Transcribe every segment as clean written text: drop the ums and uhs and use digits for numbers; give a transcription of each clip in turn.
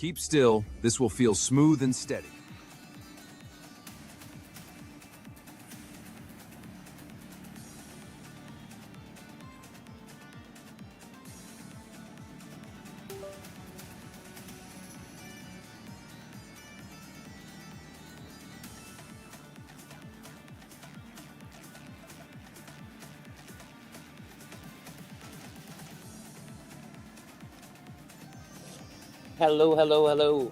Keep still. This will feel smooth and steady. Hello, hello, hello.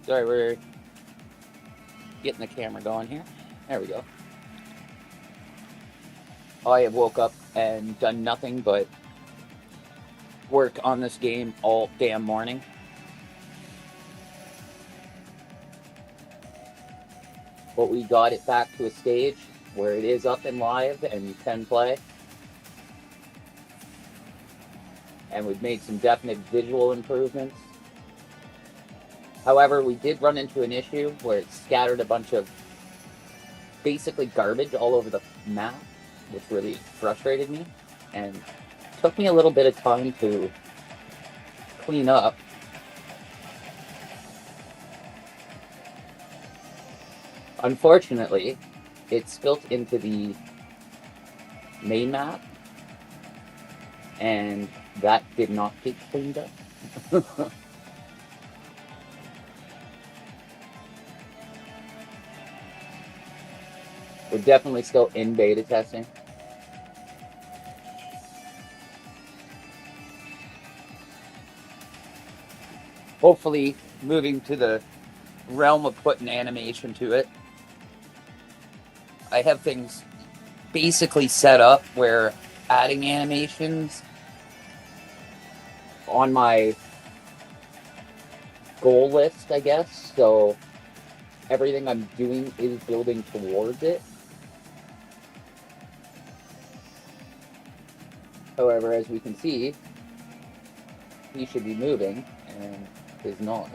Sorry, we're getting the camera going here. There we go. I have woke up and done nothing but work on this game all damn morning. But we got it back to a stage where it is up and live and you can play. And we've made some definite visual improvements. However, we did run into an issue where it scattered a bunch of basically garbage all over the map, which really frustrated me and took me a little bit of time to clean up. Unfortunately, it spilt into the main map, and that did not get cleaned up. We're definitely still in beta testing. Hopefully moving to the realm of putting animation to it. I have things basically set up where adding animations on my goal list, I guess. So everything I'm doing is building towards it. However, as we can see, he should be moving and is not.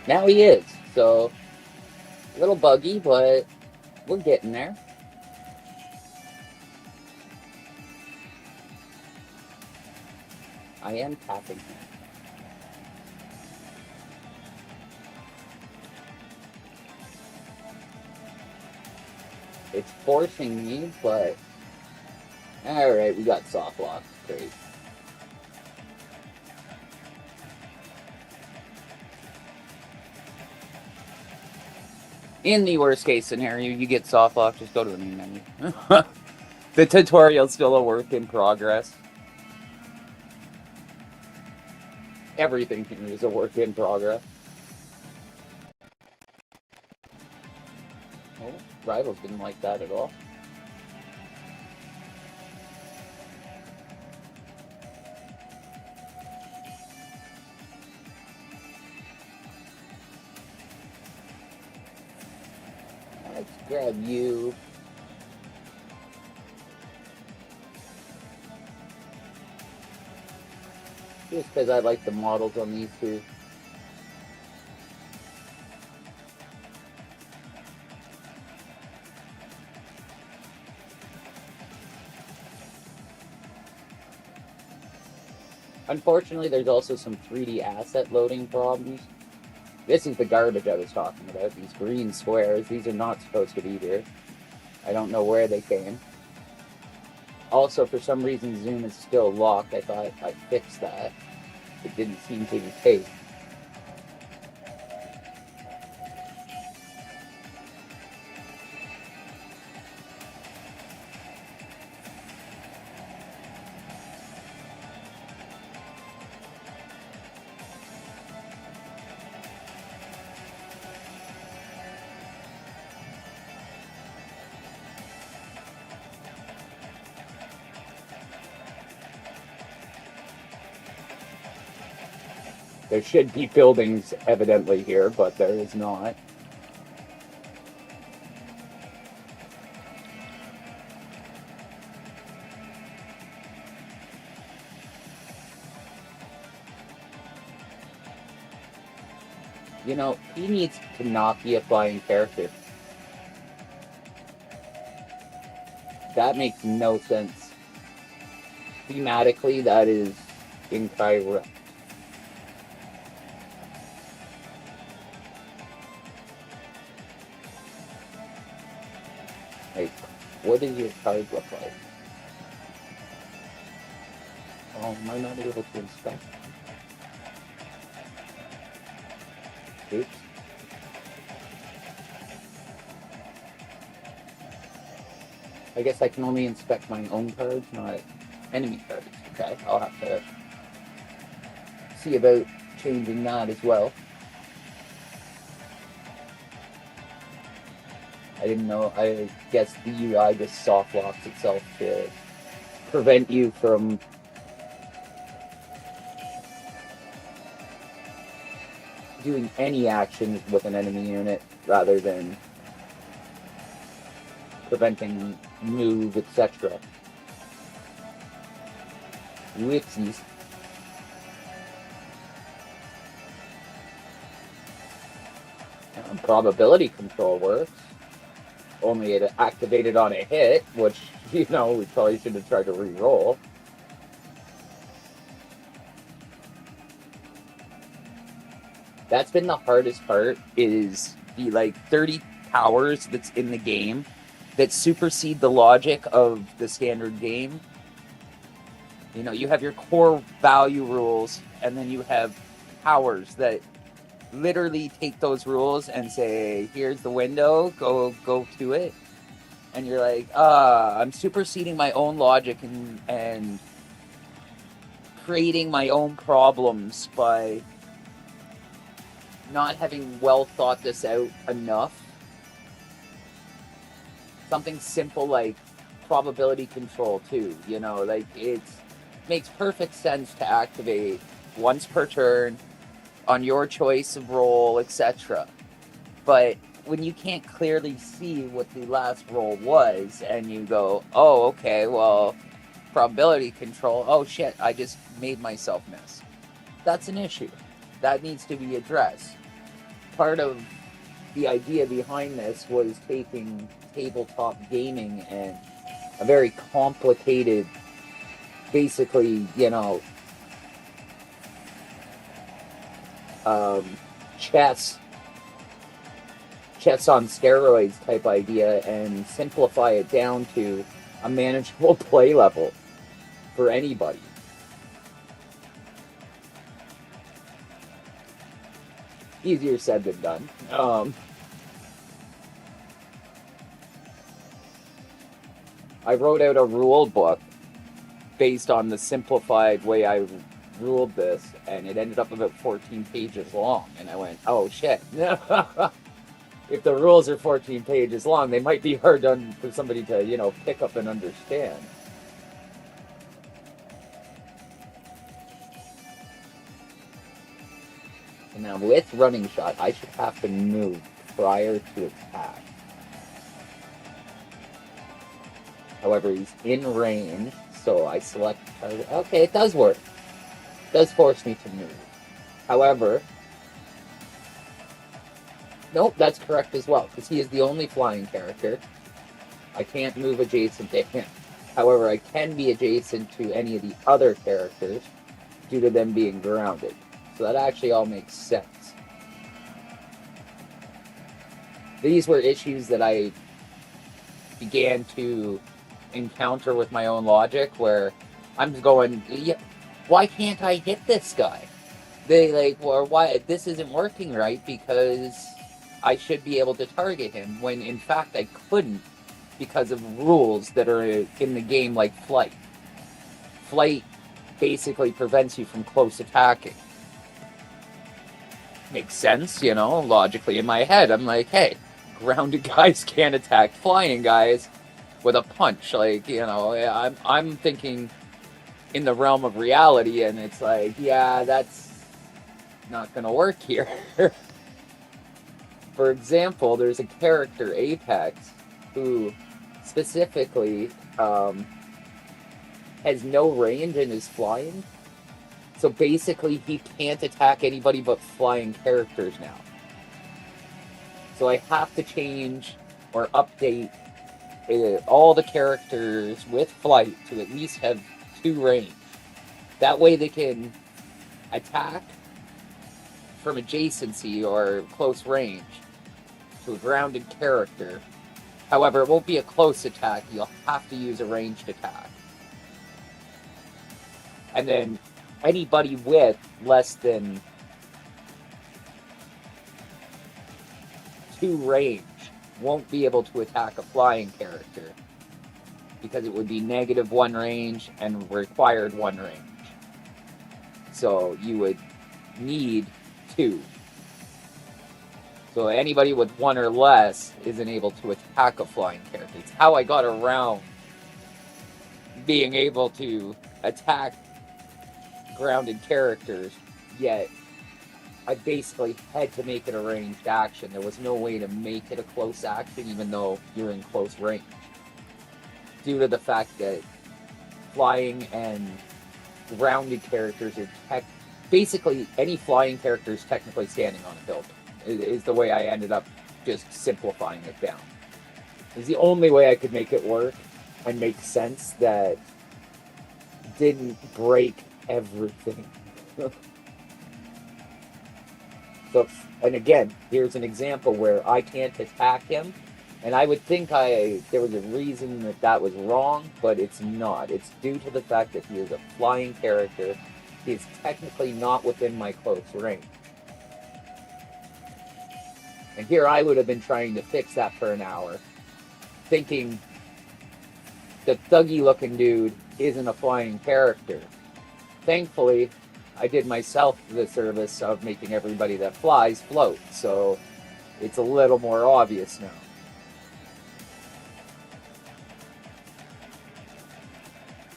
Now he is, so a little buggy, but we're getting there. I am tapping him. It's forcing me, but alright, we got soft lock. Great. In the worst case scenario, you get soft lock, just go to the main menu. The tutorial's still a work in progress. Everything here is a work in progress. Oh, Rivals didn't like that at all. Let's grab you. Just because I like the models on these two. Unfortunately, there's also some 3D asset loading problems. This is the garbage I was talking about. These green squares, these are not supposed to be here. I don't know where they came. Also, for some reason, Zoom is still locked. I thought I fixed that. It didn't seem to be the case. There should be buildings evidently here, but there is not. You know, he needs to not be a flying character. That makes no sense. Thematically, that is incorrect. Like, what does your card look like? Oh, am I not able to inspect? Oops. I guess I can only inspect my own cards, not enemy cards. Okay, I'll have to see about changing that as well. I didn't know. I guess the UI just soft locks itself to prevent you from doing any actions with an enemy unit rather than preventing move, etc. Whoopsies. Probability control works. Only it activated on a hit, which, we probably should have tried to re-roll. That's been the hardest part, is the 30 powers that's in the game that supersede the logic of the standard game. You have your core value rules, and then you have powers that literally take those rules and say, here's the window, go to it. And you're like, I'm superseding my own logic and creating my own problems by not having well thought this out enough. Something simple like probability control too, it makes perfect sense to activate once per turn on your choice of roll, etc. But when you can't clearly see what the last roll was, and you go, oh, okay, well, probability control, oh shit, I just made myself miss. That's an issue. That needs to be addressed. Part of the idea behind this was taking tabletop gaming and a very complicated, basically, chess on steroids type idea and simplify it down to a manageable play level for anybody. Easier said than done. I wrote out a rule book based on the simplified way I ruled this, and it ended up about 14 pages long, and I went, oh shit. If the rules are 14 pages long, they might be hard for somebody to, pick up and understand. And now with running shot, I should have to move prior to attack. However, he's in range, so I select target. Okay, it does work. It does force me to move. However, nope, that's correct as well, because he is the only flying character. I can't move adjacent to him. However, I can be adjacent to any of the other characters due to them being grounded. So that actually all makes sense. These were issues that I began to encounter with my own logic, where I'm going, yeah, why can't I hit this guy? Or why this isn't working right, because I should be able to target him, when in fact I couldn't because of rules that are in the game, like flight. Flight basically prevents you from close attacking. Makes sense, logically in my head. I'm like, hey, grounded guys can't attack flying guys with a punch. I'm thinking in the realm of reality, and it's like, yeah, that's not gonna work here. For example, there's a character, Apex, who specifically has no range and is flying. So basically, he can't attack anybody but flying characters now. So I have to change or update all the characters with flight to at least have 2 range. That way they can attack from adjacency or close range to a grounded character. However, it won't be a close attack. You'll have to use a ranged attack. And then anybody with less than 2 range won't be able to attack a flying character because it would be -1 range and required 1 range. So you would need 2. So anybody with 1 or less isn't able to attack a flying character. It's how I got around being able to attack grounded characters, yet I basically had to make it a ranged action. There was no way to make it a close action even though you're in close range, due to the fact that flying and grounded characters are basically any flying character is technically standing on a building, is the way I ended up just simplifying it down. It's the only way I could make it work and make sense that didn't break everything. So, and again, here's an example where I can't attack him, and I would think there was a reason that was wrong, but it's not. It's due to the fact that he is a flying character. He is technically not within my close range. And here I would have been trying to fix that for an hour, thinking the thuggy-looking dude isn't a flying character. Thankfully, I did myself the service of making everybody that flies float, so it's a little more obvious now.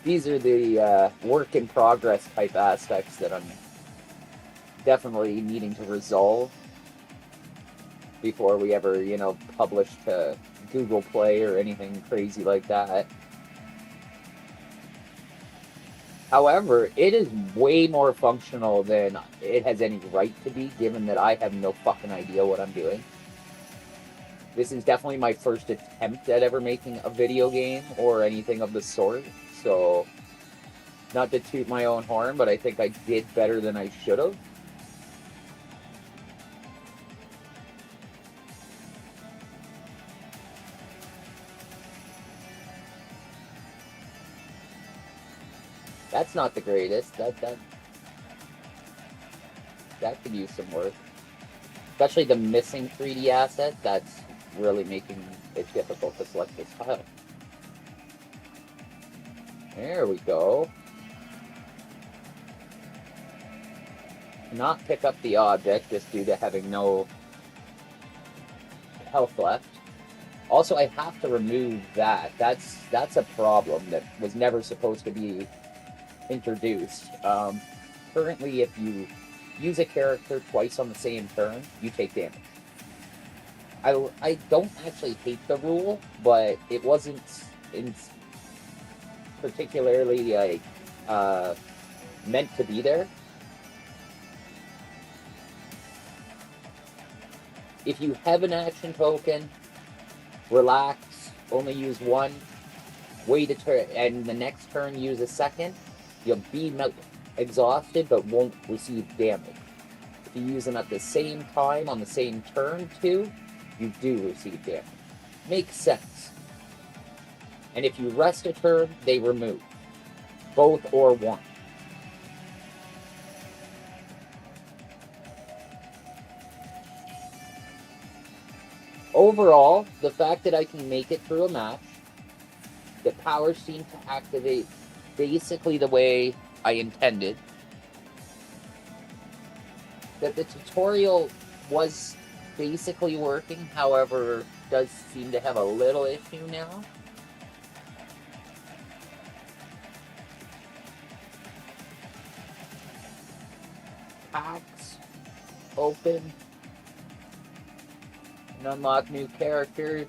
These are the work in progress type aspects that I'm definitely needing to resolve before we ever, publish to Google Play or anything crazy like that. However, it is way more functional than it has any right to be, given that I have no fucking idea what I'm doing. This is definitely my first attempt at ever making a video game or anything of the sort, so not to toot my own horn, but I think I did better than I should have. That's not the greatest. That could use some work. Especially the missing 3D asset, that's really making it difficult to select this tile. There we go. Not pick up the object just due to having no health left. Also, I have to remove that. That's a problem that was never supposed to be introduced. Currently, if you use a character twice on the same turn, you take damage. I don't actually hate the rule, but it wasn't particularly meant to be there. If you have an action token, relax, only use 1, wait a turn, and the next turn use a second, you'll be exhausted but won't receive damage. If you use them at the same time on the same turn too, you do receive damage. Makes sense. And if you rest a turn, they remove. Both or 1. Overall, the fact that I can make it through a match, the powers seem to activate basically the way I intended, that the tutorial was basically working, however, does seem to have a little issue now. Packs open and unlock new characters.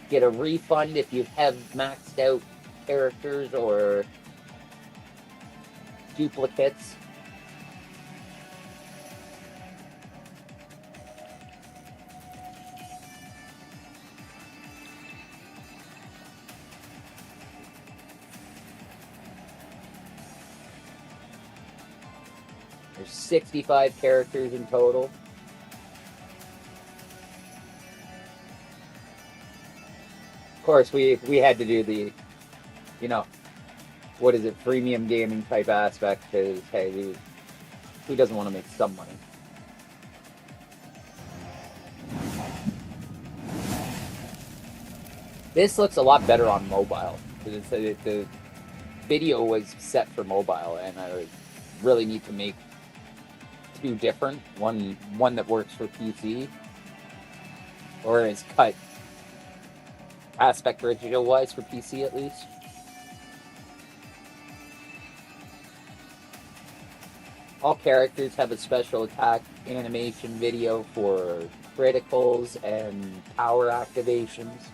Get a refund if you have maxed out characters or duplicates. There's 65 characters in total. Of course, we had to do the, what is it, freemium gaming type aspect, because, hey, who doesn't want to make some money? This looks a lot better on mobile. The video was set for mobile, and I really need to make two different. One that works for PC, or is cut aspect ratio wise for PC at least. All characters have a special attack animation video for criticals and power activations.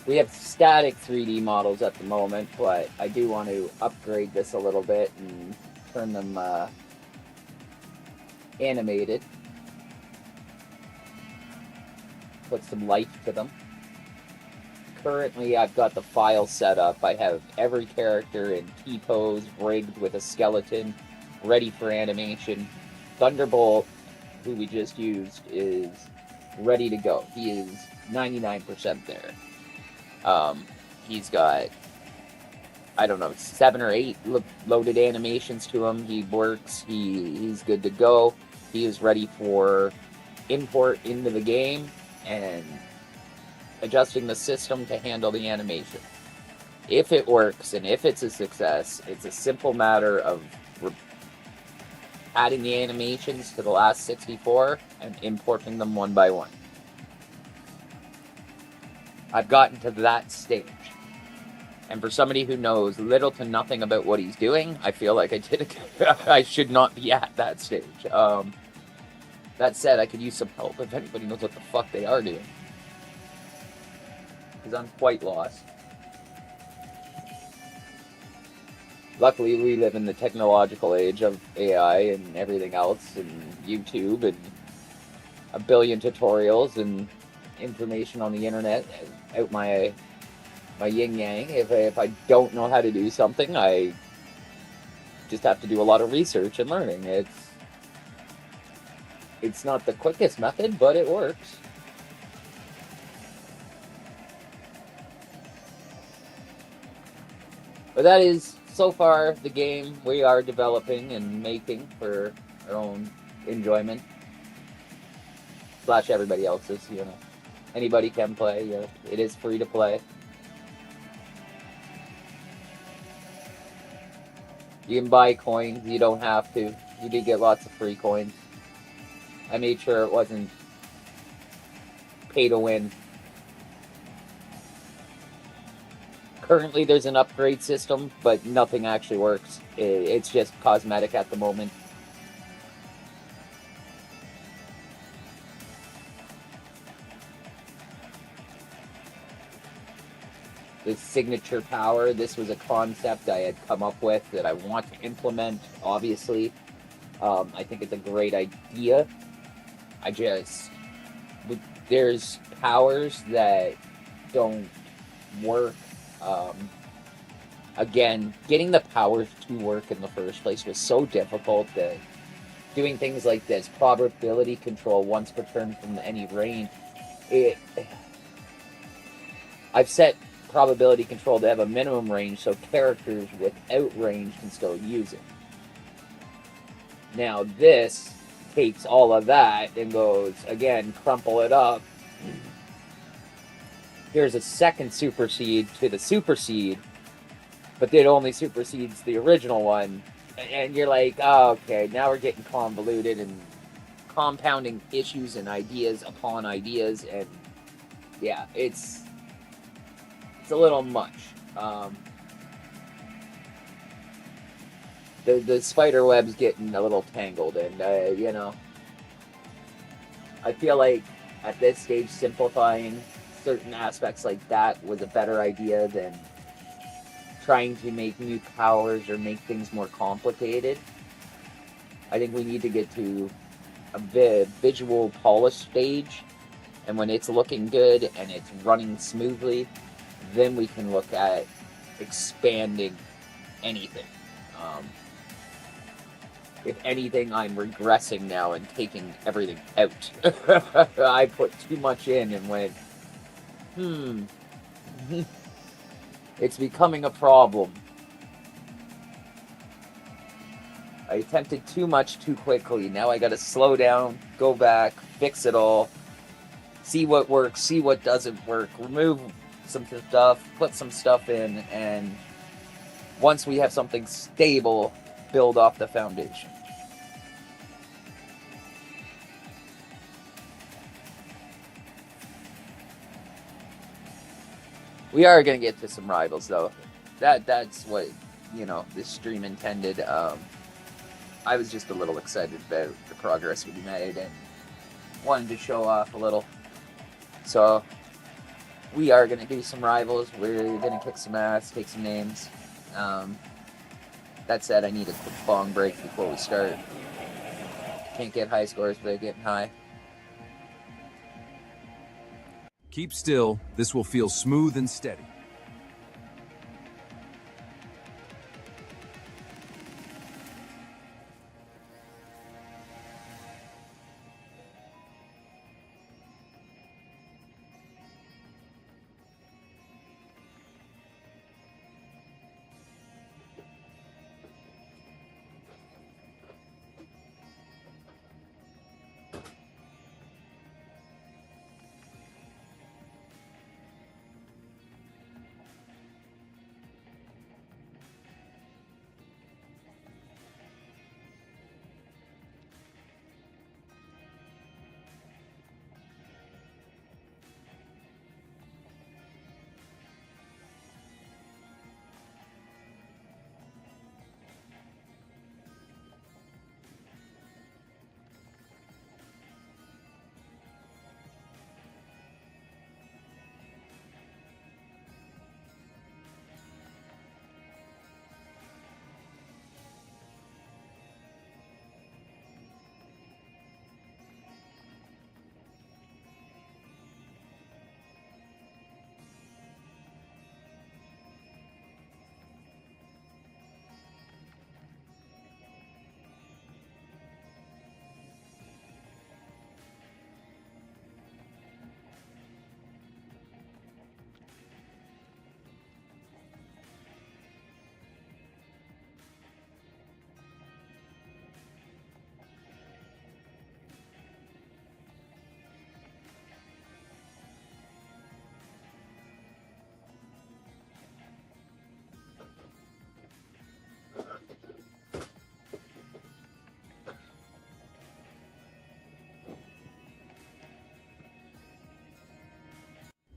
We have static 3D models at the moment, but I do want to upgrade this a little bit and turn them animated. Put some life to them. Currently, I've got the file set up. I have every character in T-pose, rigged with a skeleton, ready for animation. Thunderbolt, who we just used, is ready to go. He is 99% there. He's got, 7 or 8 loaded animations to him. He works. He's good to go. He is ready for import into the game and adjusting the system to handle the animation. If it works and if it's a success, it's a simple matter of adding the animations to the last 64 and importing them one by one. I've gotten to that stage. And for somebody who knows little to nothing about what he's doing, I feel like I should not be at that stage. That said, I could use some help if anybody knows what the fuck they are doing. Because I'm quite lost. Luckily, we live in the technological age of AI and everything else, and YouTube, and a billion tutorials and information on the internet out my yin-yang. If I don't know how to do something, I just have to do a lot of research and learning. It's not the quickest method, but it works. But that is, so far, the game we are developing and making for our own enjoyment. / everybody else's, Anybody can play, It is free to play. You can buy coins, you don't have to. You do get lots of free coins. I made sure it wasn't pay to win. Currently, there's an upgrade system, but nothing actually works. It's just cosmetic at the moment. The signature power, this was a concept I had come up with that I want to implement, obviously. I think it's a great idea. There's powers that don't work. Again, getting the powers to work in the first place was so difficult that doing things like this, probability control once per turn from any range, I've set probability control to have a minimum range so characters without range can still use it. Now this takes all of that and goes, again, crumple it up. Here's a second supersede to the supersede, but it only supersedes the original one. And you're like, oh, okay, now we're getting convoluted and compounding issues and ideas upon ideas, and yeah, it's a little much. The spider web's getting a little tangled, and I feel like at this stage simplifying certain aspects like that was a better idea than trying to make new powers or make things more complicated. I think we need to get to a visual polish stage And when it's looking good and it's running smoothly, then we can look at expanding anything. If anything, I'm regressing now and taking everything out. I put too much in and went, it's becoming a problem. I attempted too much too quickly. Now I gotta slow down, go back, fix it all, see what works, see what doesn't work, remove some stuff, put some stuff in, and once we have something stable, build off the foundation. We are going to get to some rivals, though. That's what, this stream intended. I was just a little excited about the progress we made and wanted to show off a little. So, we are going to do some rivals. We're going to kick some ass, take some names. That said, I need a quick bong break before we start. Can't get high scores without getting high. Keep still. This will feel smooth and steady.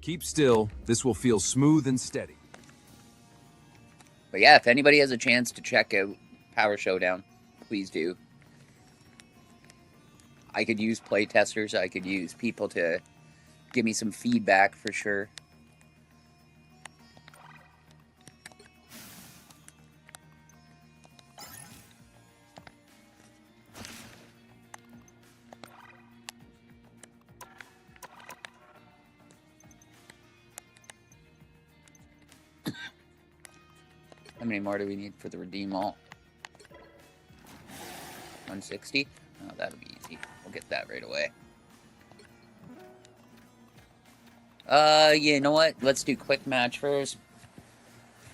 Keep still. This will feel smooth and steady. But yeah, if anybody has a chance to check out Power Showdown, please do. I could use playtesters. I could use people to give me some feedback for sure. How many more do we need for the redeem all? 160? Oh, that'll be easy. We'll get that right away. You know what? Let's do quick match first.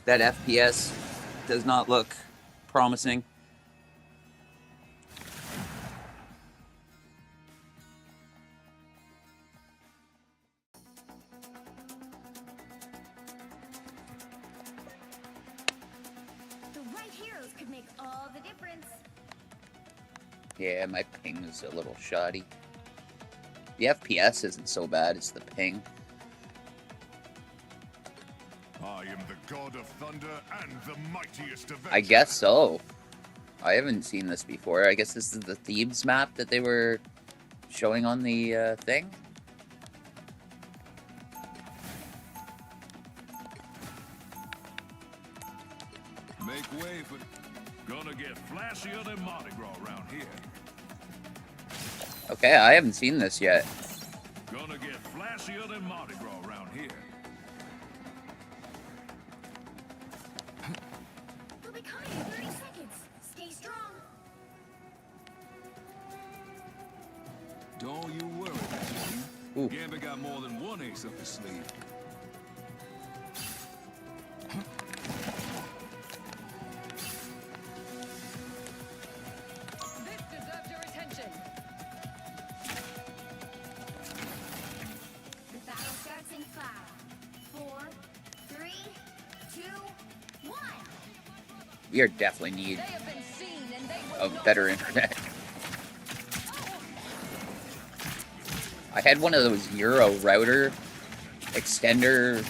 That FPS does not look promising. Yeah, my ping is a little shoddy. The FPS isn't so bad, it's the ping. I am the god of thunder and the mightiest of I guess so. I haven't seen this before. I guess this is the Thebes map that they were showing on the thing. Make way for... Gonna get flashier than Mardi Gras around here. Okay, I haven't seen this yet. Gonna get flashier than Mardi Gras around here. They'll be coming in 30 seconds. Stay strong. Don't you worry, Ooh. Gambit got more than one ace up his sleeve. This deserves your attention. The battle starts in 5, 4, 3, 2, 1. We are definitely need They have been seen and they will of not better internet. I had one of those Euro router extender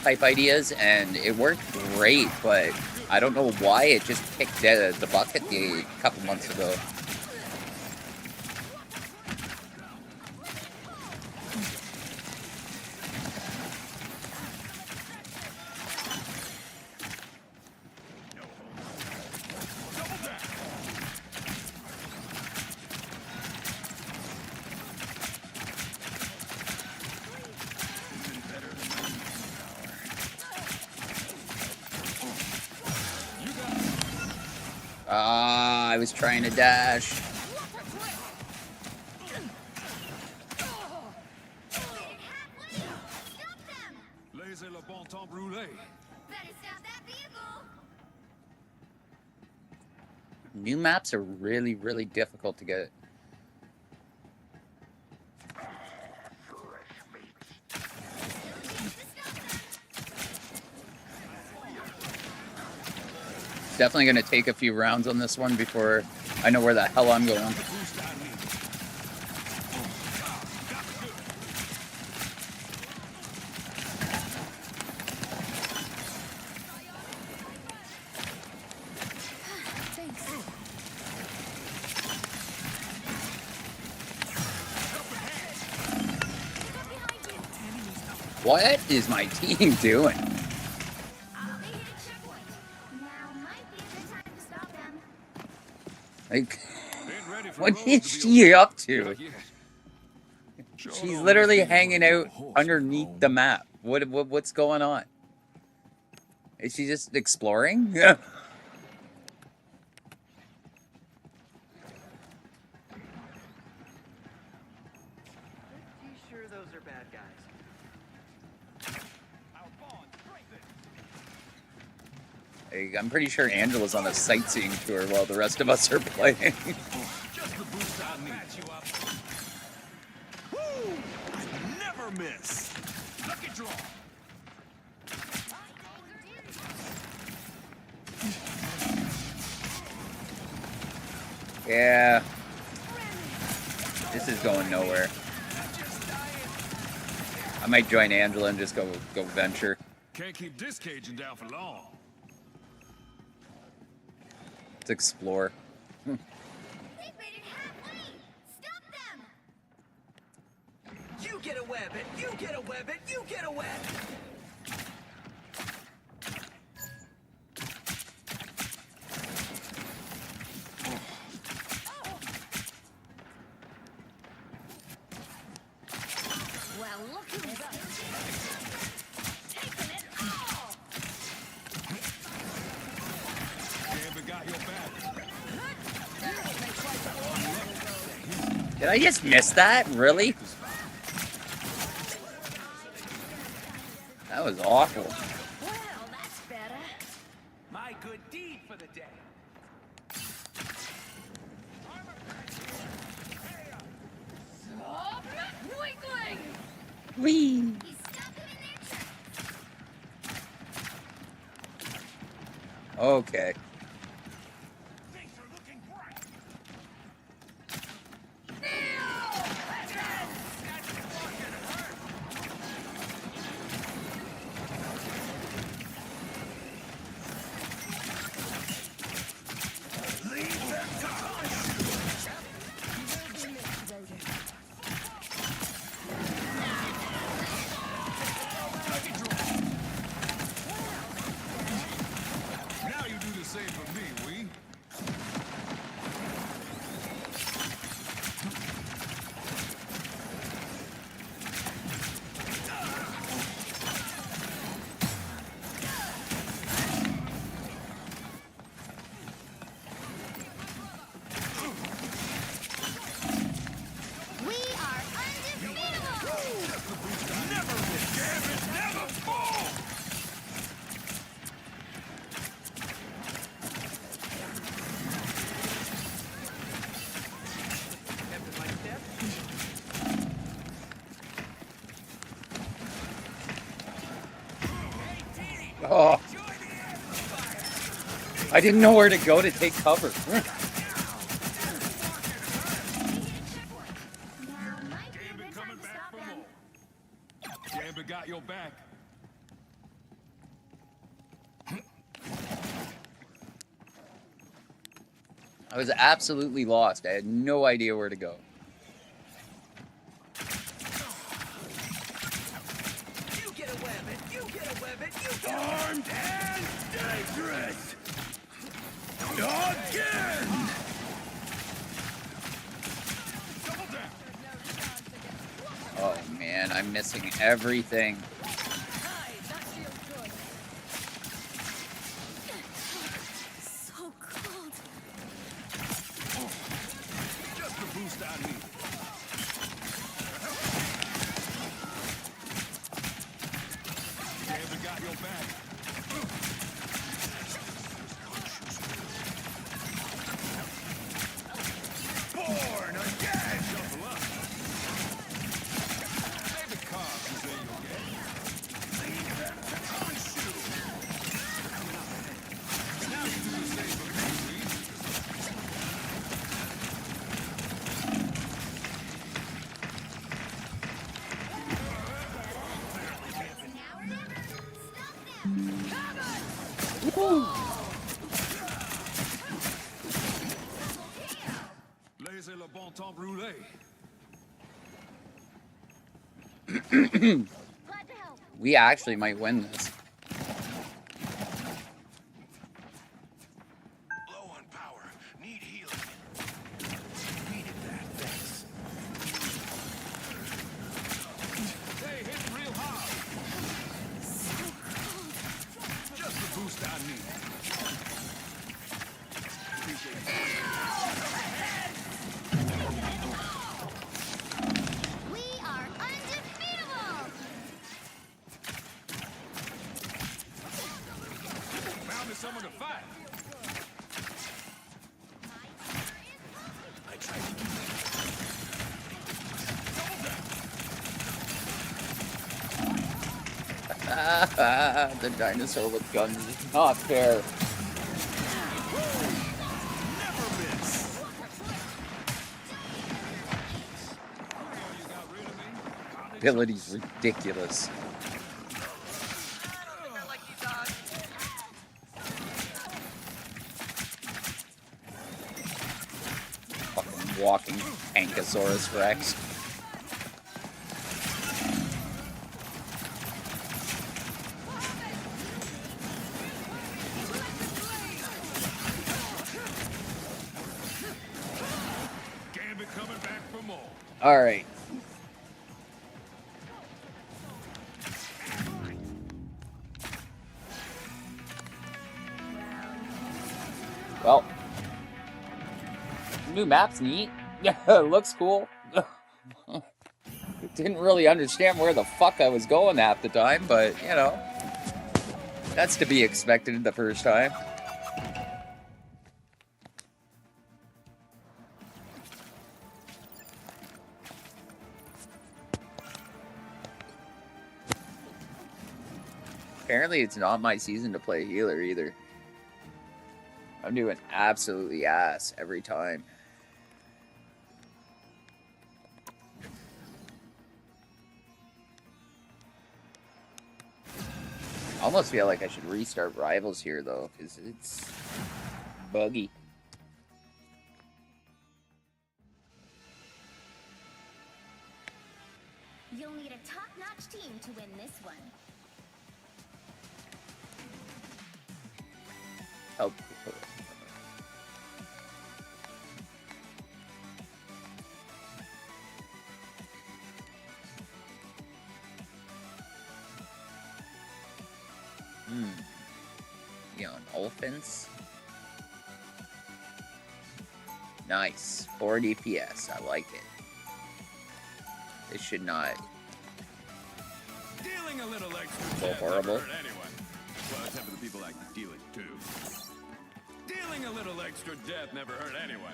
type ideas, and it worked great, but I don't know why it just kicked the bucket a couple months ago. I was trying to dash. Laissez le bon temps brûler. Better stop that vehicle. New maps are really, really difficult to get. Definitely going to take a few rounds on this one before I know where the hell I'm going. What is my team doing? They hit a checkpoint. Now might be a good time to stop them. Like, Ain't ready for what roads is to be she open. up to? Not yet. She's Showdown literally must be hanging one of out the horse underneath alone. the map. What's going on? Is she just exploring? Yeah. Pretty sure those are bad guys. I'm pretty sure Angela's on a sightseeing tour while the rest of us are playing. Just the boost I need. Woo! I never miss. Lucky draw. Yeah. This is going nowhere. I might join Angela and just go venture. Can't keep this Cajun down for long. Let's explore. They've made it halfway. Stop them. You get a web it! You get a web it! You get a web! Well, look who's up. Taking it all. Gambit got your back. Did I just miss that? Really? That was awful. Well, that's better. My good deed for the day. Stop that weakling! Whee! You stuck them in their tracks. Okay. Now you do the same Oh. I didn't know where to go to take cover. Now might be a Gambit good coming time to back stop for them. more. Gambit got your back. I was absolutely lost. I had no idea where to go. You get a weapon. You get a weapon. You get Armed and dangerous! Again! Double down! Oh man, I'm missing everything. That feels good. So cold. Just the boost I need. Gambit got your back. Born again! Shuffle up. Maybe cops is in your game. Now you do the same for me, please. Now or never. Stop them. Laissez le bon temps brûler. Glad to help. We actually might win this. Low on power. Need healing. Needed that, thanks. Hey, hitting real hard. Just the boost I need. Appreciate it. We are undefeatable. Found someone to fight. I tried to The dinosaur with guns is not fair. never miss. You got rid of me? Ability's ridiculous. Never like you, dog. Fucking walking Ankylosaurus Rex. Gambit coming back for more. Alright. Well, new map's neat. Yeah, it looks cool. Didn't really understand where the fuck I was going half the time, but you know, that's to be expected the first time. Apparently, it's not my season to play healer either. I'm doing absolutely ass every time. I almost feel like I should restart Rivals here, though, because it's buggy. You'll need a top-notch team to win this one. Oh. Young Olphins. Nice. 4 DPS. I like it. This should not Dealing a little extra go death horrible. never hurt anyone. Well, except for the people like to deal it too. Dealing a little extra death never hurt anyone.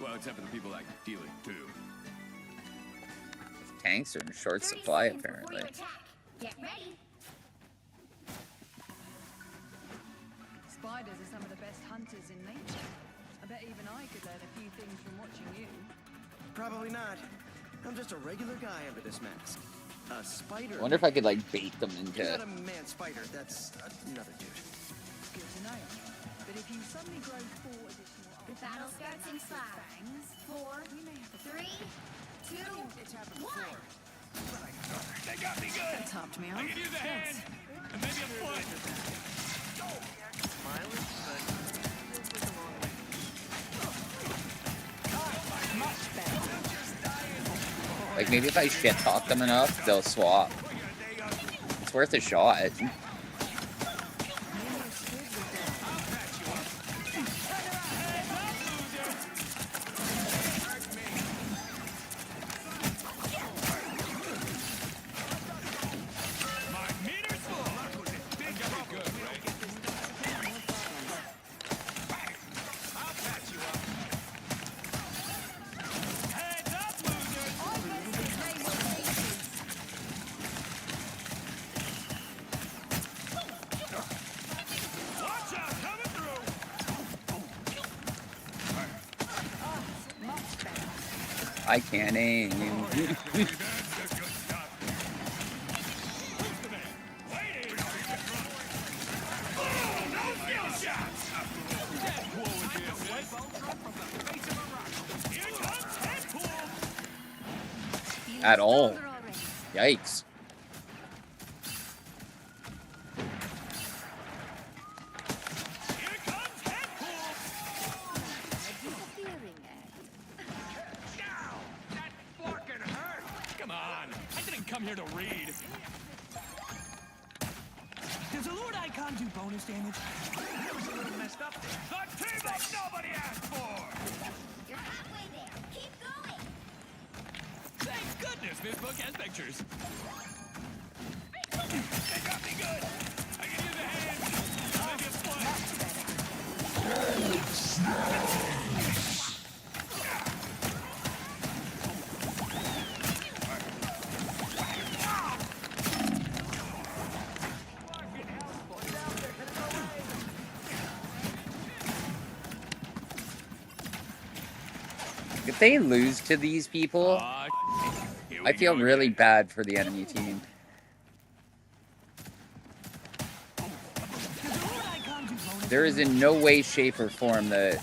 Well, except for the people like to deal it too. Tanks are in short 30 supply, seconds before apparently. you attack. Get ready. spiders are some of the best hunters in nature. I bet even I could learn a few things from watching you. Probably not. I'm just a regular guy under this mask. A spider. I wonder if I could like bait them You're not into. a man spider. That's another dude. Good to know. But if you suddenly grow 4 additional The battle starts in 5, 4, 3, 2, 1. They got me good. topped me I off. can use a hand and maybe a foot. Smiling, but feels like a long way. Much better. Like maybe if I shit talk them enough, they'll swap. It's worth a shot. My meter's full. Big good, right? I'll patch you up. Heads up, losers. Watch out, coming through. Much better. I can't aim. That's the good stuff. Who's the man? Waiting. Oh, no skill shots. Deadpool with the assist. Here comes Deadpool. At all. Stronger already. Yikes. Here comes Deadpool. Disappearing act. Ow! That fucking hurt. Come on. I didn't come here to read. Does a Lord Icon do bonus damage? That was a little messed up there. The team up nobody asked for. You're halfway there. Keep going. Thank goodness this book has pictures. They got me good. I can use a hand. Maybe a foot. If they lose to these people, Here we I feel go really again. bad for the enemy team. Does a Lord Icon do bonus There is in no way, shape, or form that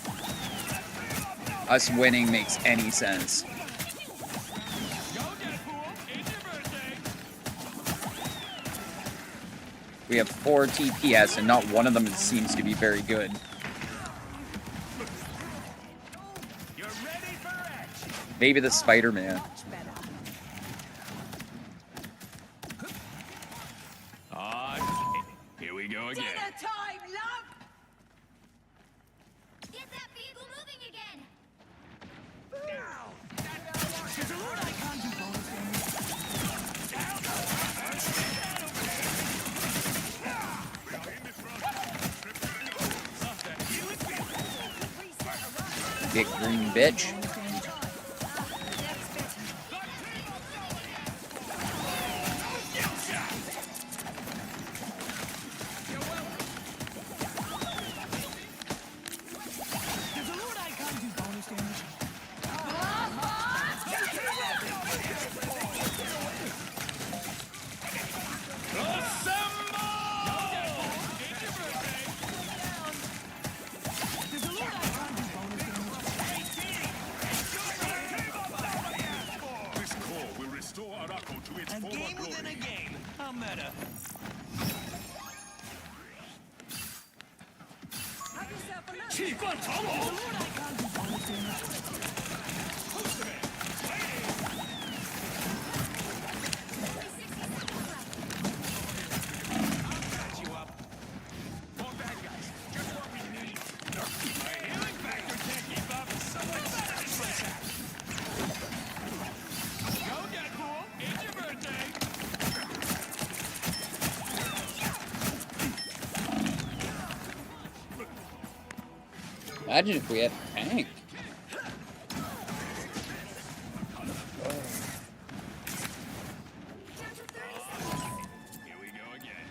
us winning makes any sense. Go, Deadpool. It's your birthday. We have 4 TPS and not one of them seems to be very good. You're ready for action. Maybe the Spider-Man. Much better. Here we go again. time, love! Get that vehicle moving again. Does a Lord Icon do bonus damage? Big green bitch. Does a Lord Icon do bonus damage? Does a Lord Icon do bonus damage? This core will restore Araco to its A former game glory. within a game. How meta. Have yourself a look. 气氛长 Does a 龙。 Lord Icon do bonus damage? Patch you up. More bad guys. Just what we need. My healing factor can't keep up. Someone better than myself. Go, Deadpool. It's your birthday. Imagine if we had a tank. Here we go again.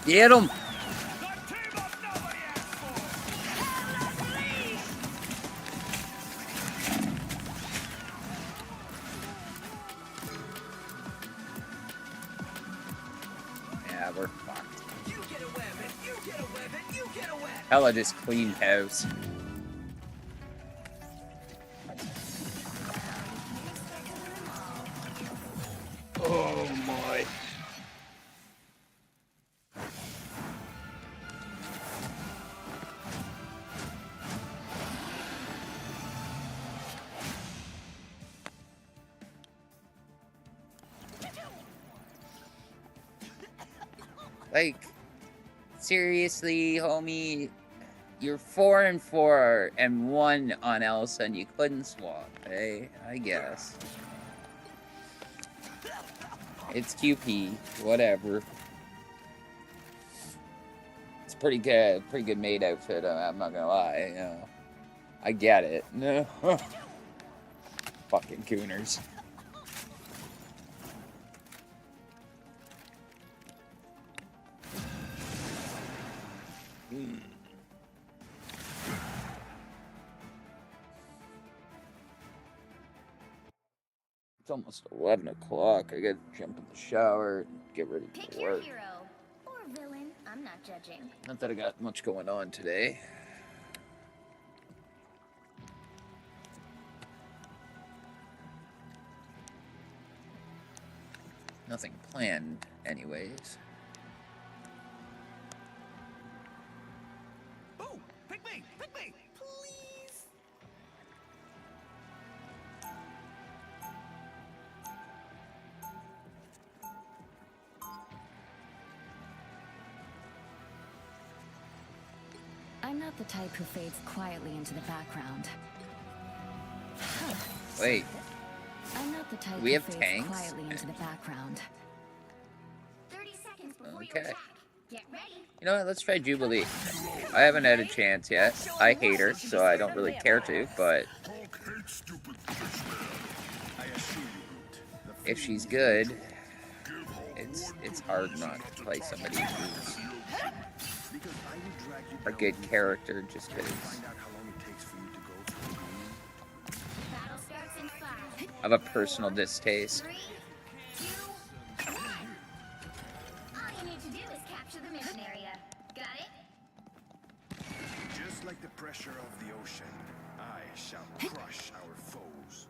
Get him! The team up nobody asked for! Yeah, we're fucked. You get a weapon, you get a weapon, you get a weapon! Hella just cleaned house. Oh my. Like, seriously, homie, you're 4-4 and 1 on Elsa and you couldn't swap, eh? I guess. It's QP, whatever. It's pretty good made outfit, I'm not gonna lie, you know. I get it. No. Fucking gooners. It's almost 11 o'clock. I gotta jump in the shower and get ready Pick for your work. hero. Or villain. I'm not judging. Not that I got much going on today. Nothing planned, anyways. Ooh, pick me, please! I'm not the type who fades quietly into the background. Wait, I'm not the type We who have fades tanks? quietly into the background. 30 seconds before you Okay. attack. Get ready. you know what? Let's try Jubilee. I haven't had a chance yet. I hate her, so I don't really care to, but if she's good, it's hard not to play somebody who's a good character just because Battle starts in 5, of a personal distaste. 3, 2, 1. All you need to do is capture the mission area. Got it? Just like the pressure of the ocean, I shall crush our foes.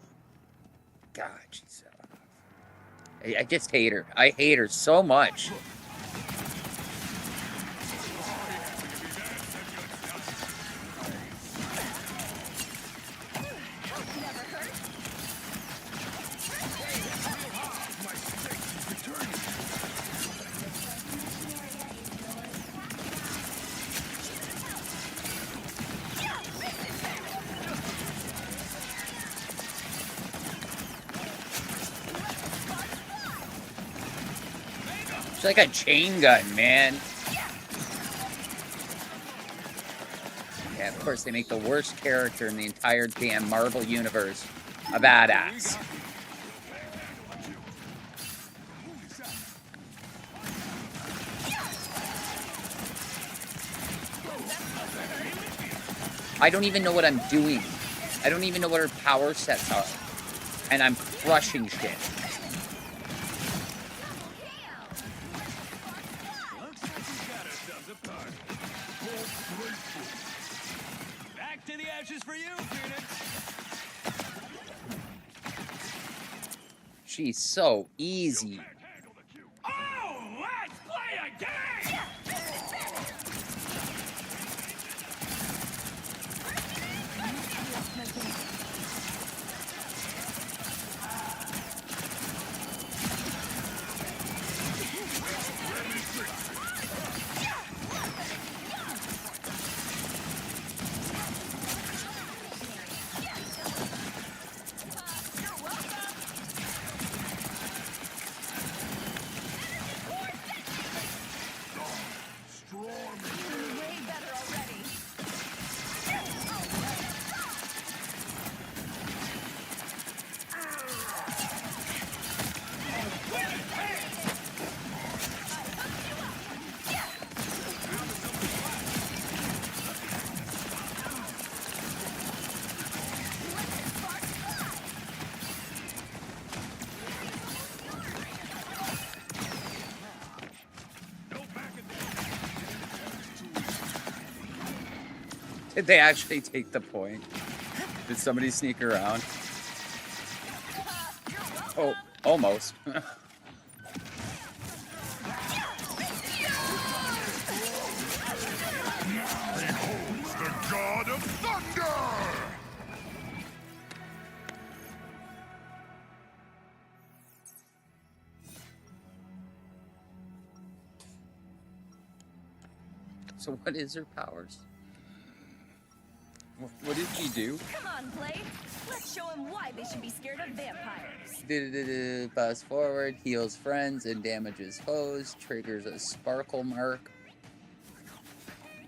God, she's I just hate her. I hate her so much. It's like a chain gun, man. Yeah, of course, they make the worst character in the entire damn Marvel universe a badass. I don't even know what I'm doing. I don't even know what her power sets are. And I'm crushing shit. Back to the ashes for you, Phoenix! She's so easy. Oh, let's play a game! Did they actually take the point? Did somebody sneak around? Oh, almost. The God of Thunder! So what is her powers? What did she do? Come on, Blade. Let's show him why they should be scared of vampires. Fast forward, heals friends and damages foes, triggers a sparkle mark,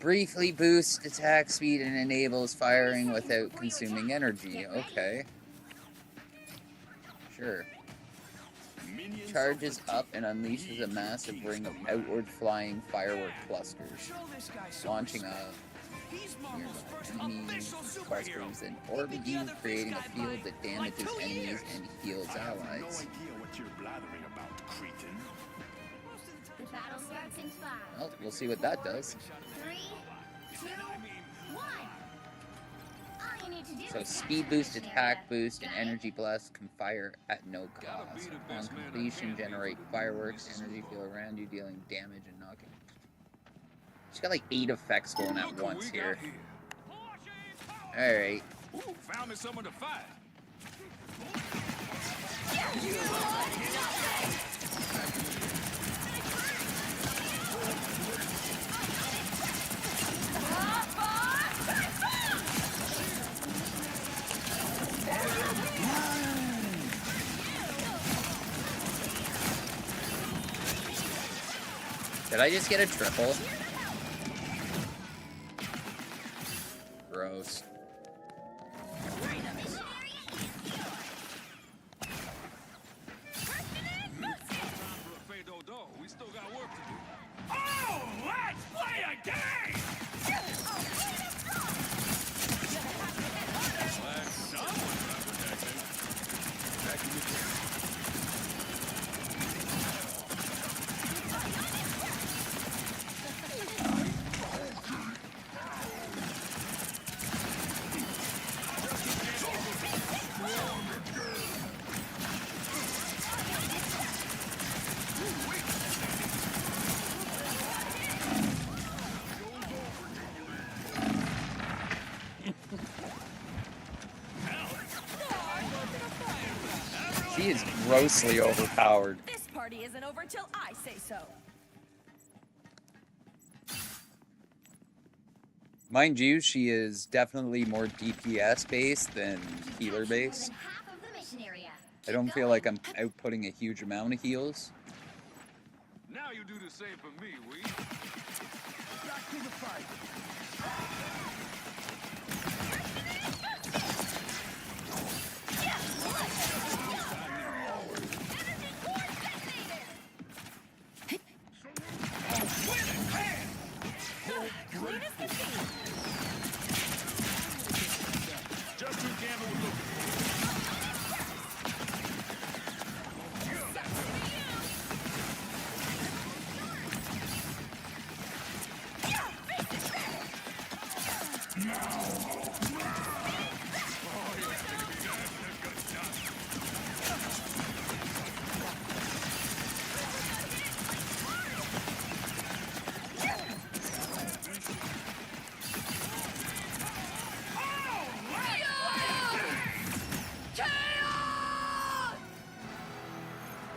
briefly boosts attack speed and enables firing without consuming energy. Okay. Sure. Charges up and unleashes a massive ring of outward flying firework clusters, launching a clusters and orbit you, creating a field that damages enemies and heals allies. The battle starts in 5. Well, we'll see what that does. 3, 2, 1. All you need to do So is speed capture boost, the mission attack area. boost, and energy blast can fire at no cost. On completion, generate fireworks, energy field around you, dealing damage and knocking. She's got like 8 effects going at once here. Alright. Found me someone to fight. Did I just get a triple? Gross. We still got work to do. Oh, let's play a game! Glad someone's not protected. Back in the She is grossly overpowered. This party isn't over till I say so. Mind you, she is definitely more DPS based than healer based. Half of the mission area. I don't feel like I'm outputting a huge amount of heals. Now you do the same for me, we. Back to the fight. Clean as can be. Just who Gambit was looking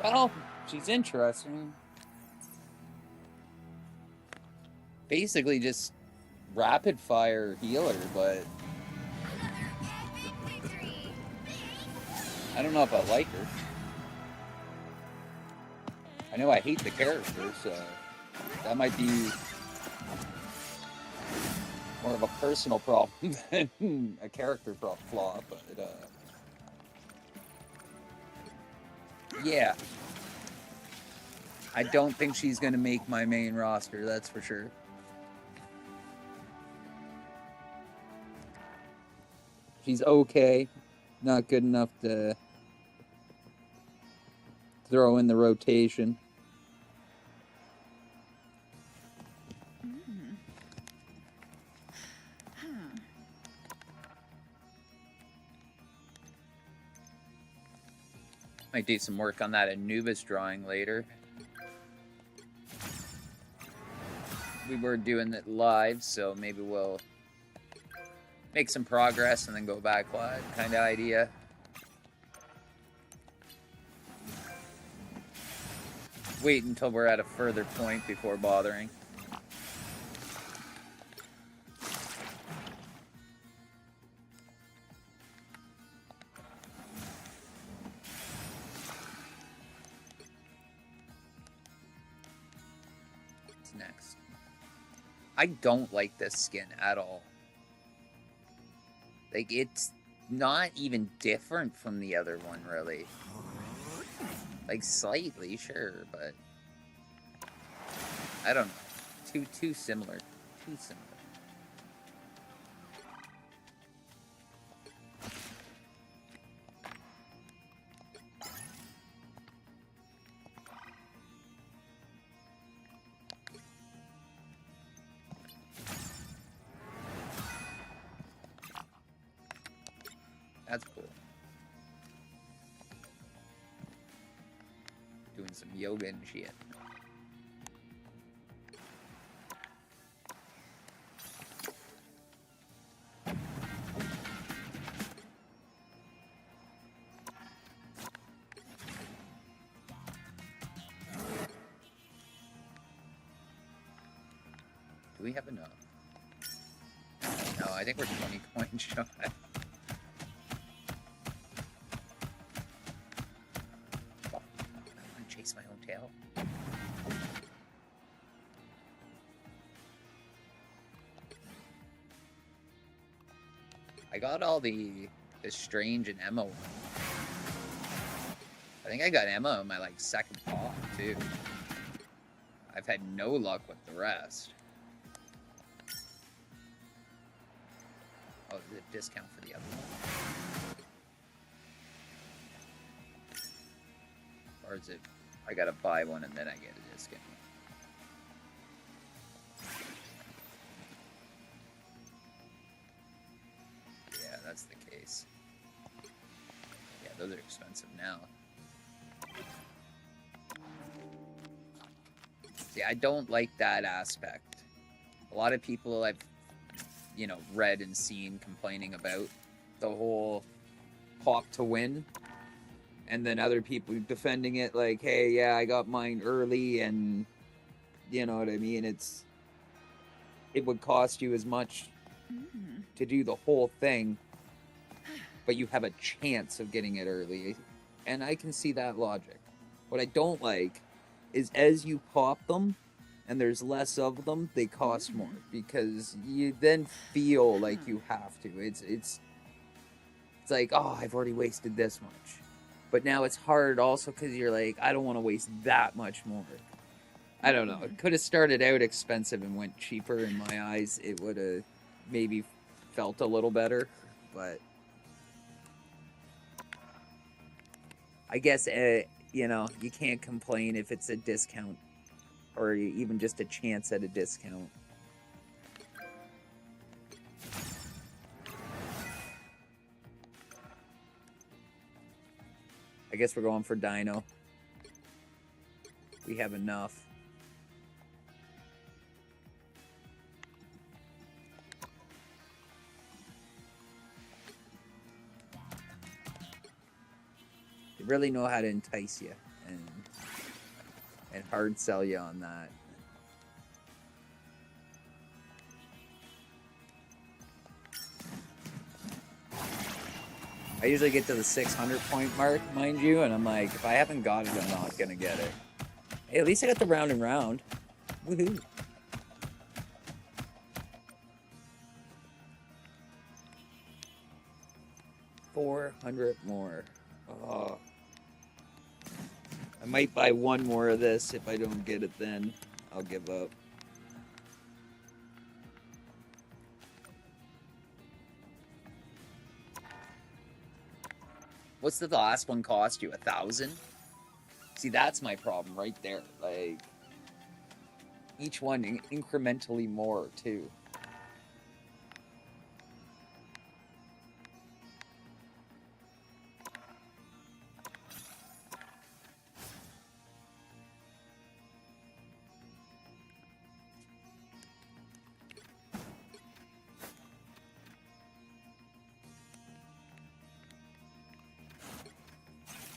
Well, she's interesting. Basically just rapid fire healer, but I don't know if I like her. I know I hate the character, so that might be more of a personal problem than a character flaw, but yeah. I don't think she's going to make my main roster, that's for sure. She's okay. Not good enough to throw in the rotation. Might do some work on that Anubis drawing later. We were doing it live, so maybe we'll make some progress and then go back live kind of idea. Wait until we're at a further point before bothering. What's next? I don't like this skin at all. Like, it's not even different from the other one, really. Like, slightly, sure, but I don't know. Too similar. Too similar. That's cool. Doing some yoga and shit. Do we have enough? No, I think we're 20 coins short. Chase my own tail. I got all the Strange and Emma one. I think I got Emma on my like second pop too. I've had no luck with the rest. Oh, there's a discount for the other one. Or is it I gotta buy one and then I get a discount? Yeah, that's the case. Yeah, those are expensive now. See, I don't like that aspect. A lot of people I've, you know, read and seen complaining about the whole pop to win. And then other people defending it like, hey, yeah, I got mine early and, you know what I mean? It would cost you as much to do the whole thing, but you have a chance of getting it early. And I can see that logic. What I don't like is as you pop them and there's less of them, they cost more because you then feel like you have to. It's like, oh, I've already wasted this much. But now it's hard also because you're like, I don't want to waste that much more. I don't know. It could have started out expensive and went cheaper in my eyes. It would have maybe felt a little better. But I guess, you know, you can't complain if it's a discount or even just a chance at a discount. I guess we're going for Dino. We have enough. They really know how to entice you and hard sell you on that. I usually get to the 600 point mark, mind you, and I'm like, if I haven't got it, I'm not gonna get it. Hey, at least I got the round and round. Woohoo. $400 more. Oh. I might buy one more of this. If I don't get it then, I'll give up. What's the last one cost you? 1,000? See, that's my problem right there. Like, each one incrementally more, too.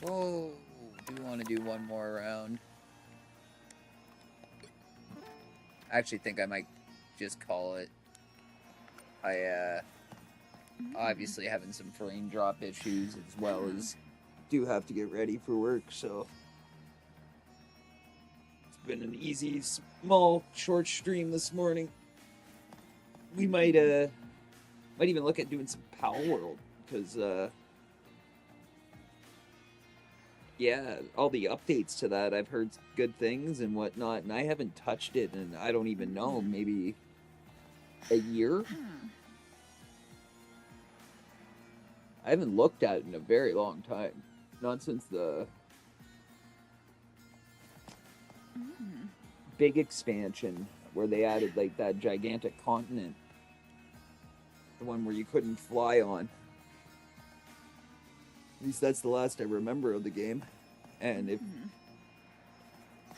Oh, do want to do one more round. I actually think I might just call it. I obviously having some frame drop issues as well as do have to get ready for work, so it's been an easy, small, short stream this morning. We might even look at doing some Pal World, because yeah, all the updates to that, I've heard good things and whatnot, and I haven't touched it, and I don't even know, maybe a year? I haven't looked at it in a very long time. Not since the big expansion where they added like that gigantic continent. The one where you couldn't fly on. At least that's the last I remember of the game. And if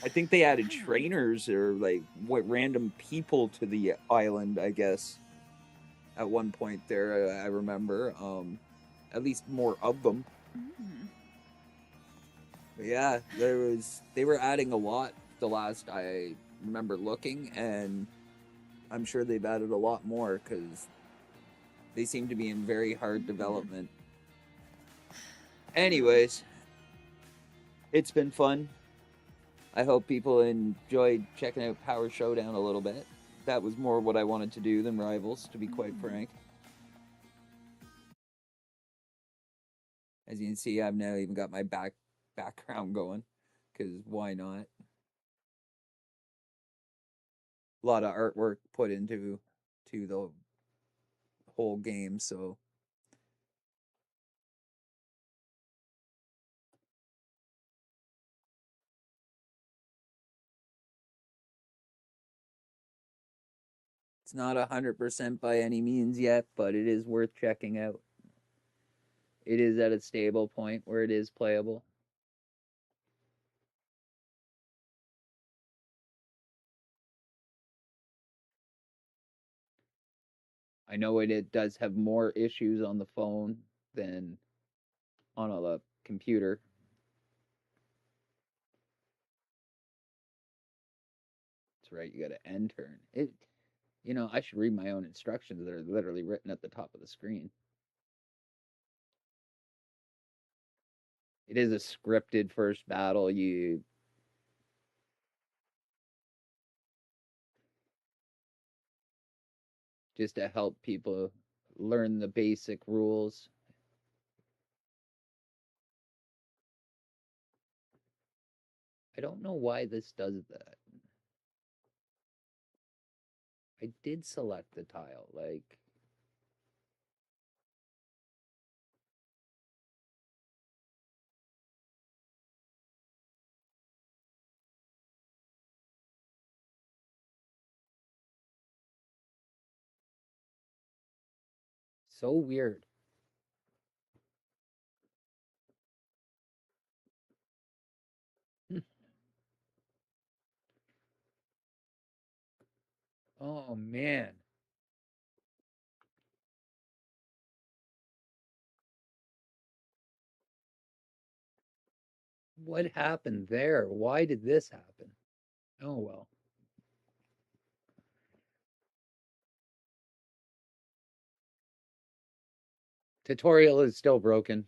I think they added trainers or like what random people to the island, I guess. At one point there, I remember. At least more of them. But yeah, they were adding a lot the last I remember looking, and I'm sure they've added a lot more because they seem to be in very hard development. Anyways, it's been fun. I hope people enjoyed checking out Power Showdown a little bit. That was more what I wanted to do than Rivals, to be quite frank. As you can see, I've now even got my background going, because why not? A lot of artwork put into the whole game, so it's not 100% by any means yet, but it is worth checking out. It is at a stable point where it is playable. I know it does have more issues on the phone than on a computer. That's right, you gotta end turn. I should read my own instructions that are literally written at the top of the screen. It is a scripted first battle. Just to help people learn the basic rules. I don't know why this does that. I did select the tile, like... So weird. Oh, man. What happened there? Why did this happen? Oh, well. Tutorial is still broken.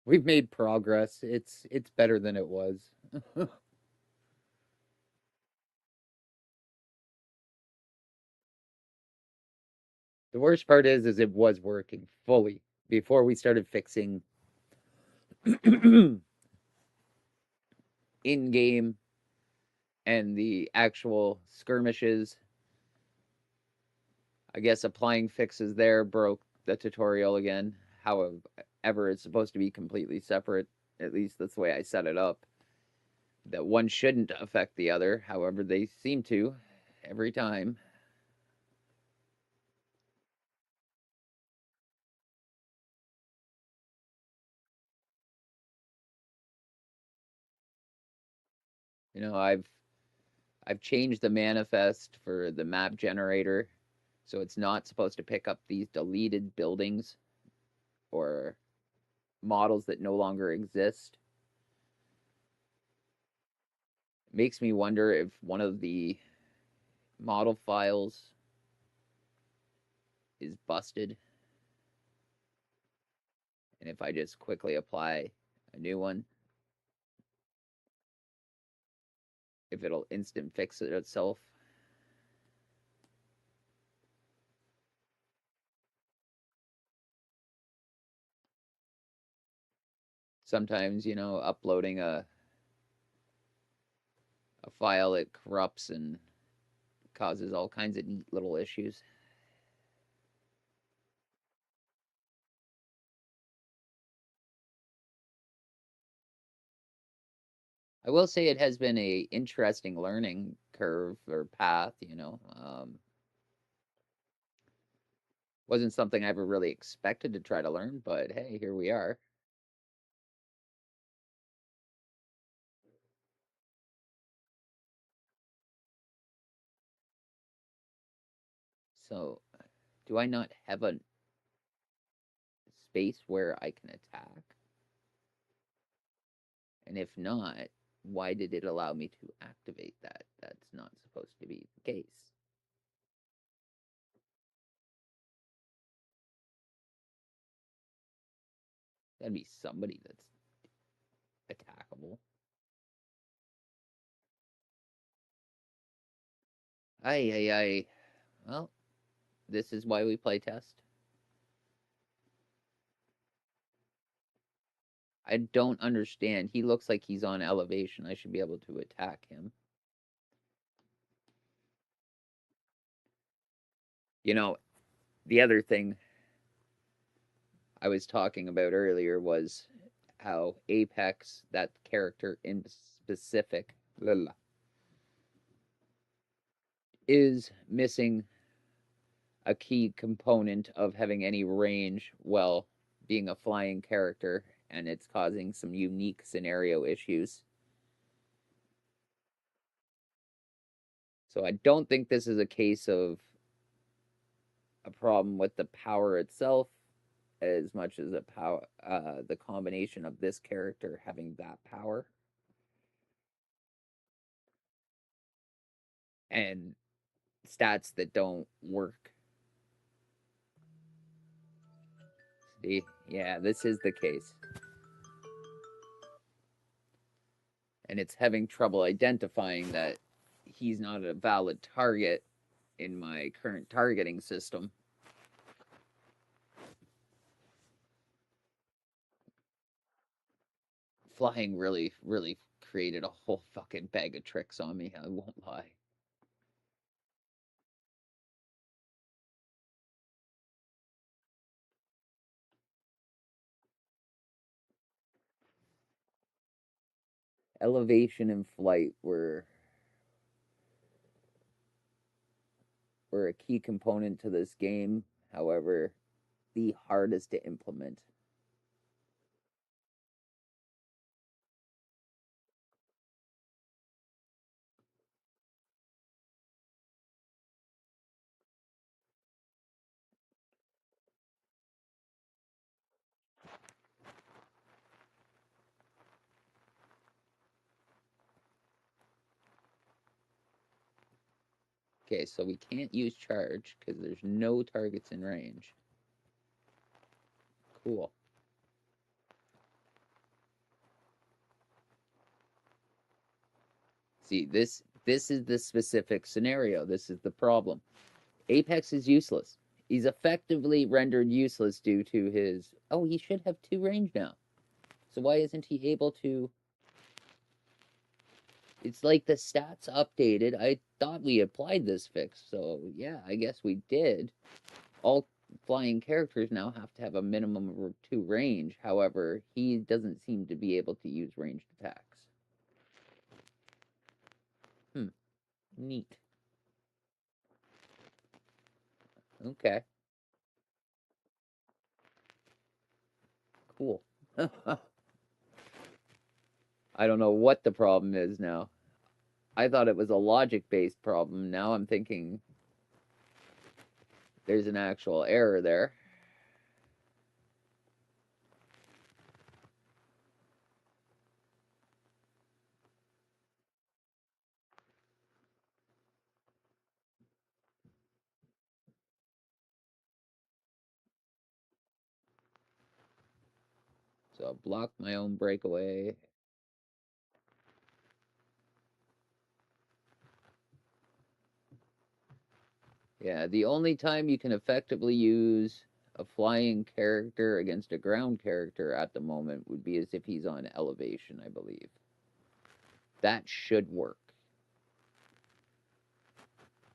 We've made progress. It's better than it was. The worst part is it was working fully before we started fixing in-game and the actual skirmishes. I guess applying fixes there broke the tutorial again. However, it's supposed to be completely separate. At least that's the way I set it up. That one shouldn't affect the other. However, they seem to every time. I've changed the manifest for the map generator, so it's not supposed to pick up these deleted buildings or models that no longer exist. It makes me wonder if one of the model files is busted, and if I just quickly apply a new one, if it'll instant fix it itself. Sometimes, you know, uploading a file, it corrupts and causes all kinds of neat little issues. I will say it has been a interesting learning curve or path, you know. Wasn't something I ever really expected to try to learn, but hey, here we are. So, do I not have a space where I can attack? And if not, why did it allow me to activate that? That's not supposed to be the case. That'd be somebody that's attackable. Ay. Well, this is why we play test. I don't understand. He looks like he's on elevation. I should be able to attack him. You know, the other thing I was talking about earlier was how Apex, that character in specific, is missing a key component of having any range while being a flying character, and it's causing some unique scenario issues. So I don't think this is a case of a problem with the power itself as much as the combination of this character having that power and stats that don't work. See, yeah, this is the case. And it's having trouble identifying that he's not a valid target in my current targeting system. Flying really created a whole fucking bag of tricks on me, I won't lie. Elevation and flight were a key component to this game, however, the hardest to implement. Okay, so we can't use charge because there's no targets in range. Cool. See, this is the specific scenario. This is the problem. Apex is useless. He's effectively rendered useless due to his... Oh, he should have 2 range now. So why isn't he able to... It's like the stats updated. I thought we applied this fix, so yeah, I guess we did. All flying characters now have to have a minimum of 2 range. However, he doesn't seem to be able to use ranged attacks. Neat. Okay. Cool. I don't know what the problem is now. I thought it was a logic-based problem. Now I'm thinking there's an actual error there. So I'll block my own breakaway. Yeah, the only time you can effectively use a flying character against a ground character at the moment would be as if he's on elevation, I believe. That should work.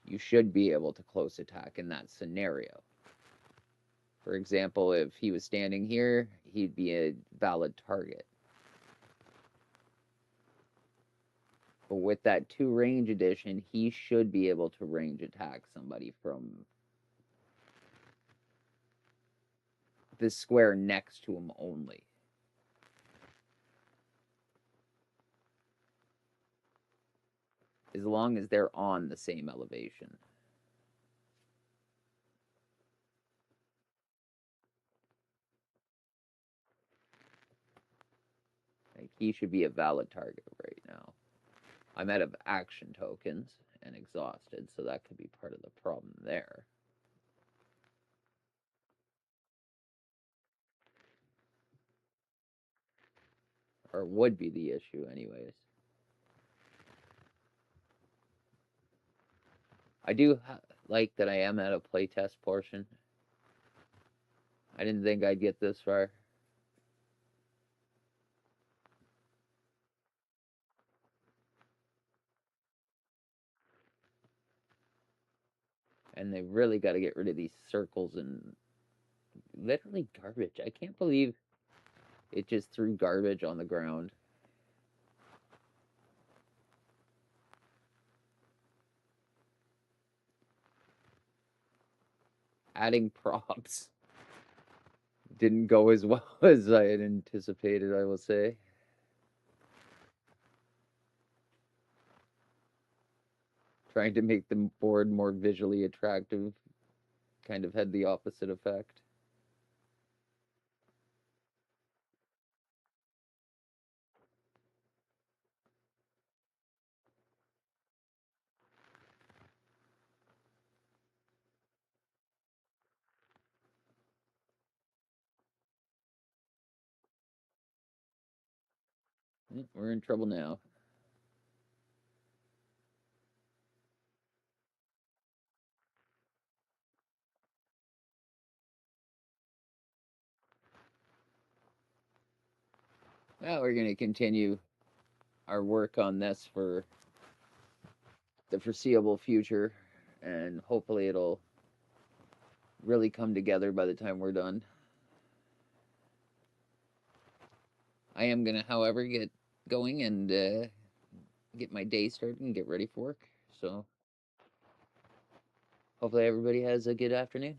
You should be able to close attack in that scenario. For example, if he was standing here, he'd be a valid target. But with that 2 range addition, he should be able to range attack somebody from the square next to him only. As long as they're on the same elevation. Like, he should be a valid target right now. I'm out of action tokens and exhausted, so that could be part of the problem there. Or would be the issue anyways. I do like that I am at a playtest portion. I didn't think I'd get this far. And they really got to get rid of these circles and literally garbage. I can't believe it just threw garbage on the ground. Adding props didn't go as well as I had anticipated, I will say. Trying to make the board more visually attractive kind of had the opposite effect. We're in trouble now. Well, we're going to continue our work on this for the foreseeable future, and hopefully it'll really come together by the time we're done. I am going to, however, get going and get my day started and get ready for work. So hopefully everybody has a good afternoon.